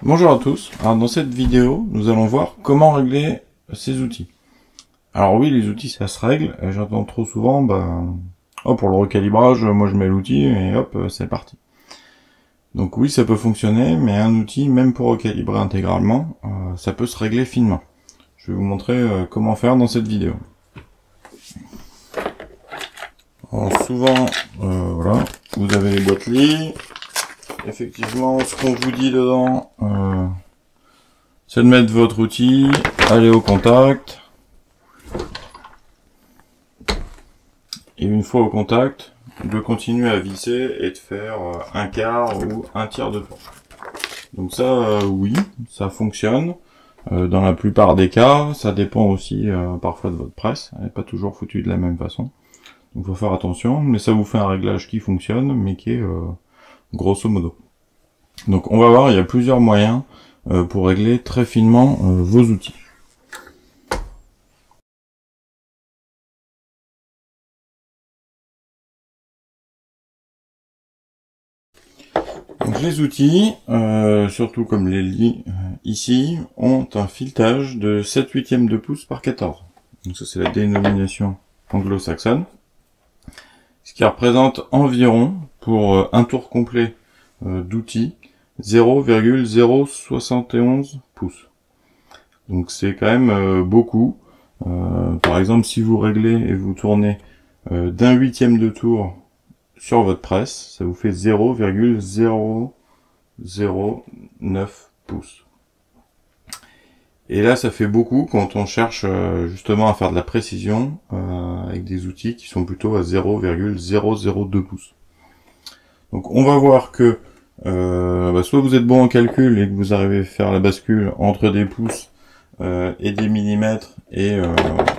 Bonjour à tous, alors dans cette vidéo, nous allons voir comment régler ces outils. Alors oui, les outils ça se règle, j'entends trop souvent, oh, pour le recalibrage, moi je mets l'outil et hop, c'est parti. Donc oui, ça peut fonctionner, mais un outil, même pour recalibrer intégralement, ça peut se régler finement. Je vais vous montrer comment faire dans cette vidéo. Alors souvent, voilà, vous avez les boîtes-lits. Effectivement, ce qu'on vous dit dedans, c'est de mettre votre outil, aller au contact, et une fois au contact, de continuer à visser et de faire un quart ou un tiers de tour. Donc ça, oui, ça fonctionne. Dans la plupart des cas, ça dépend aussi parfois de votre presse, elle n'est pas toujours foutue de la même façon. Donc faut faire attention, mais ça vous fait un réglage qui fonctionne, mais qui est grosso modo. Donc on va voir, il y a plusieurs moyens pour régler très finement vos outils. Donc les outils, surtout comme les lits ici, ont un filetage de 7/8 de pouce par 14. Donc ça c'est la dénomination anglo-saxonne. Ce qui représente environ, pour un tour complet d'outils, 0,071 pouces. Donc c'est quand même beaucoup. Par exemple, si vous réglez et vous tournez d'un huitième de tour sur votre presse, ça vous fait 0,009 pouces. Et là, ça fait beaucoup quand on cherche justement à faire de la précision avec des outils qui sont plutôt à 0,002 pouces. Donc on va voir que soit vous êtes bon en calcul et que vous arrivez à faire la bascule entre des pouces et des millimètres, et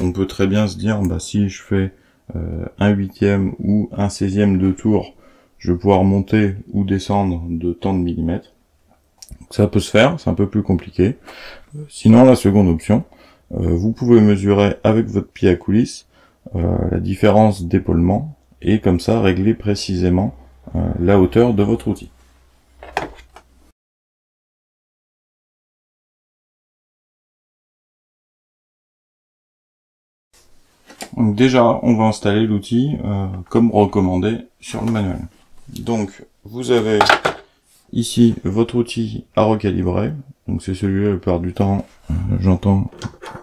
on peut très bien se dire, si je fais un huitième ou un 16e de tour, je vais pouvoir monter ou descendre de tant de millimètres. Donc ça peut se faire, c'est un peu plus compliqué. Sinon, la seconde option, vous pouvez mesurer avec votre pied à coulisse la différence d'épaulement, et comme ça régler précisément la hauteur de votre outil. Donc déjà, on va installer l'outil comme recommandé sur le manuel. Donc, vous avez ici votre outil à recalibrer. Donc c'est celui-là, la plupart du temps, j'entends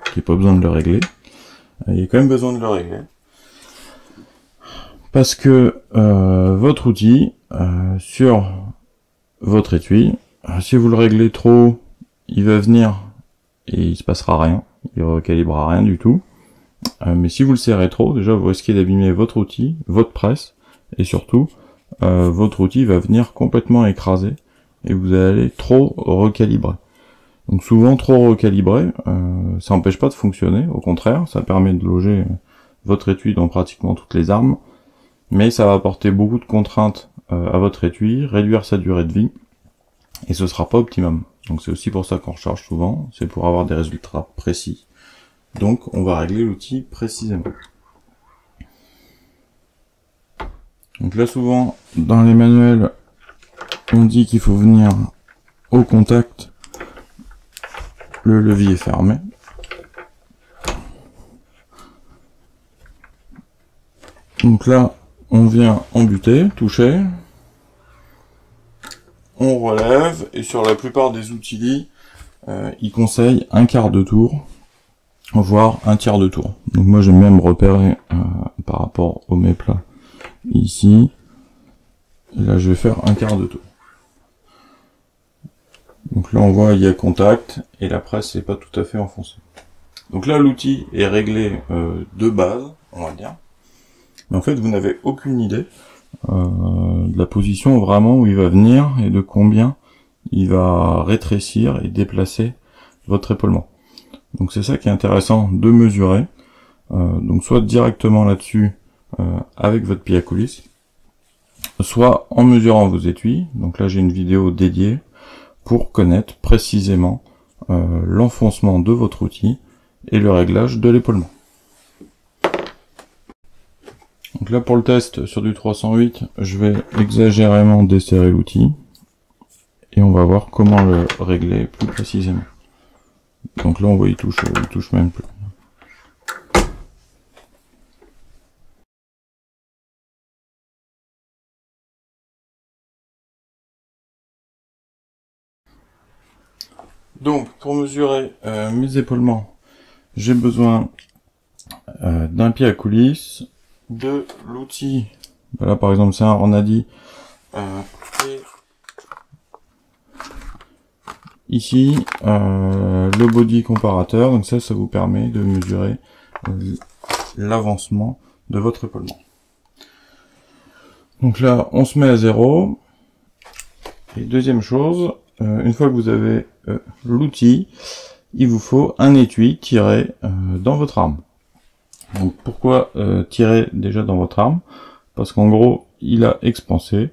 qu'il n'y a pas besoin de le régler. Il y a quand même besoin de le régler. Parce que votre outil, sur votre étui, si vous le réglez trop, il va venir et il se passera rien. Il recalibrera rien du tout. Mais si vous le serrez trop, déjà vous risquez d'abîmer votre outil, votre presse, et surtout, votre outil va venir complètement écraser et vous allez trop recalibrer. Donc souvent trop recalibrer, ça n'empêche pas de fonctionner, au contraire, ça permet de loger votre étui dans pratiquement toutes les armes, mais ça va apporter beaucoup de contraintes à votre étui, réduire sa durée de vie, et ce sera pas optimum. Donc c'est aussi pour ça qu'on recharge souvent, c'est pour avoir des résultats précis. Donc on va régler l'outil précisément. Donc là souvent dans les manuels on dit qu'il faut venir au contact, le levier est fermé. Donc là on vient embuter, toucher, on relève, et sur la plupart des outils ils conseillent un quart de tour, voire un tiers de tour. Donc moi j'aime bien me repérer par rapport au mes plats ici, et là je vais faire un quart de tour. Donc là on voit il y a contact et la presse n'est pas tout à fait enfoncée. Donc là l'outil est réglé de base, on va dire, mais en fait vous n'avez aucune idée de la position vraiment où il va venir et de combien il va rétrécir et déplacer votre épaulement. Donc c'est ça qui est intéressant de mesurer, donc soit directement là-dessus avec votre pied à coulisse, soit en mesurant vos étuis. Donc là j'ai une vidéo dédiée pour connaître précisément l'enfoncement de votre outil et le réglage de l'épaulement. Donc là pour le test sur du 308, je vais exagérément desserrer l'outil et on va voir comment le régler plus précisément. Donc là on voit il touche même plus. Donc pour mesurer mes épaulements, j'ai besoin d'un pied à coulisse, de l'outil, voilà par exemple c'est un Ornadi, et ici le body comparateur, donc ça vous permet de mesurer l'avancement de votre épaulement. Donc là on se met à 0, et deuxième chose, une fois que vous avez l'outil, il vous faut un étui tiré dans votre arme. Donc pourquoi tirer déjà dans votre arme? Parce qu'en gros, il a expansé,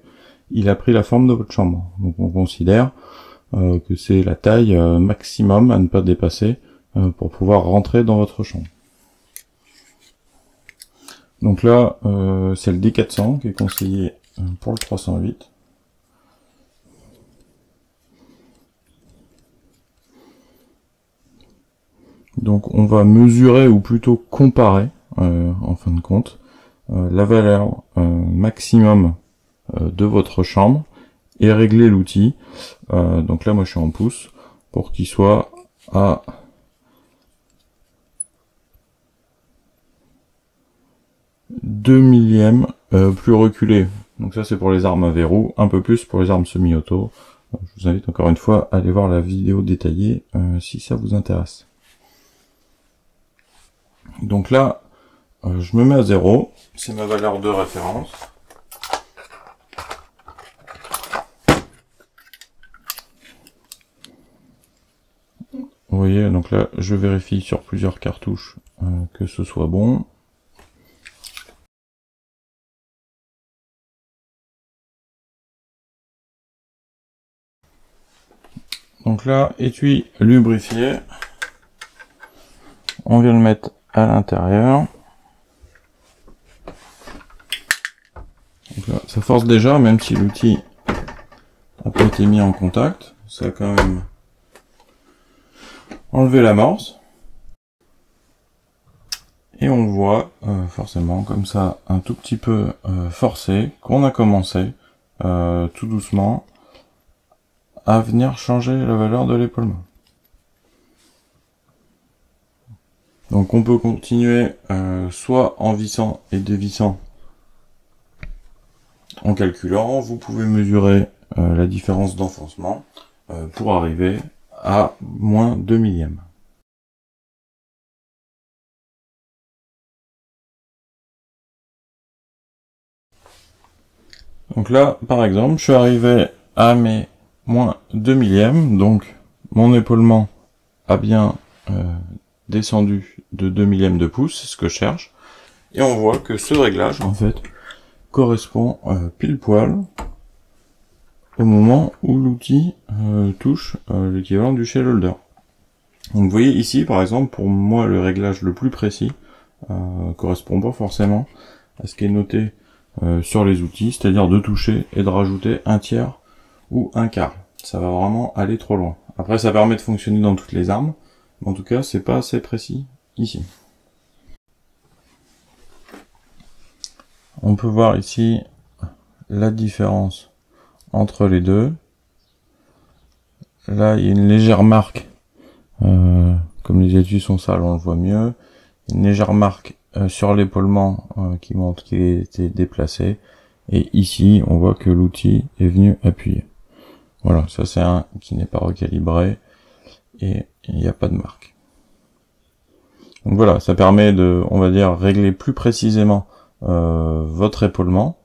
il a pris la forme de votre chambre. Donc on considère que c'est la taille maximum à ne pas dépasser pour pouvoir rentrer dans votre chambre. Donc là, c'est le D400 qui est conseillé pour le 308. Donc on va mesurer, ou plutôt comparer, en fin de compte, la valeur maximum de votre chambre et régler l'outil. Donc là moi je suis en pouces pour qu'il soit à 2 millièmes plus reculé. Donc ça c'est pour les armes à verrou, un peu plus pour les armes semi-auto. Je vous invite encore une fois à aller voir la vidéo détaillée si ça vous intéresse. Donc là, je me mets à 0, c'est ma valeur de référence. Vous voyez, donc là, je vérifie sur plusieurs cartouches que ce soit bon. Donc là, étui lubrifié. On vient le mettre à l'intérieur. Donc là, ça force déjà, même si l'outil n'a pas été mis en contact. Ça a quand même enlevé l'amorce. Et on voit forcément comme ça un tout petit peu forcé qu'on a commencé tout doucement à venir changer la valeur de l'épaulement. Donc on peut continuer soit en vissant et dévissant en calculant. Vous pouvez mesurer la différence d'enfoncement pour arriver à moins 2 millièmes. Donc là, par exemple, je suis arrivé à mes moins 2 millièmes, donc mon épaulement a bien descendu de 2 millièmes de pouce, c'est ce que je cherche, et on voit que ce réglage, en fait, correspond pile poil au moment où l'outil touche l'équivalent du shell holder. Donc vous voyez ici, par exemple, pour moi, le réglage le plus précis correspond pas forcément à ce qui est noté sur les outils, c'est-à-dire de toucher et de rajouter un tiers ou un quart. Ça va vraiment aller trop loin. Après, ça permet de fonctionner dans toutes les armes, mais en tout cas, c'est pas assez précis ici. On peut voir ici la différence entre les deux. Là, il y a une légère marque, comme les étuis sont sales, on le voit mieux. Une légère marque sur l'épaulement qui montre qu'il a été déplacé. Et ici, on voit que l'outil est venu appuyer. Voilà, ça c'est un qui n'est pas recalibré et il n'y a pas de marque. Donc voilà, ça permet de, on va dire, régler plus précisément votre épaulement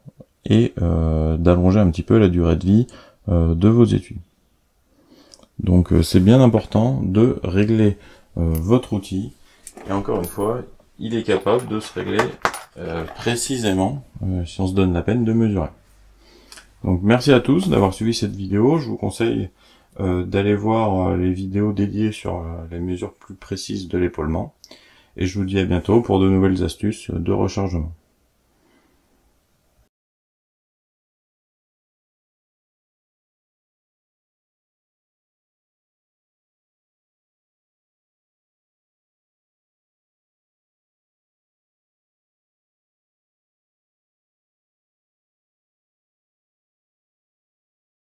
et d'allonger un petit peu la durée de vie de vos étuis. Donc c'est bien important de régler votre outil, et encore une fois, il est capable de se régler précisément si on se donne la peine de mesurer. Donc merci à tous d'avoir suivi cette vidéo. Je vous conseille d'aller voir les vidéos dédiées sur les mesures plus précises de l'épaulement. Et je vous dis à bientôt pour de nouvelles astuces de rechargement.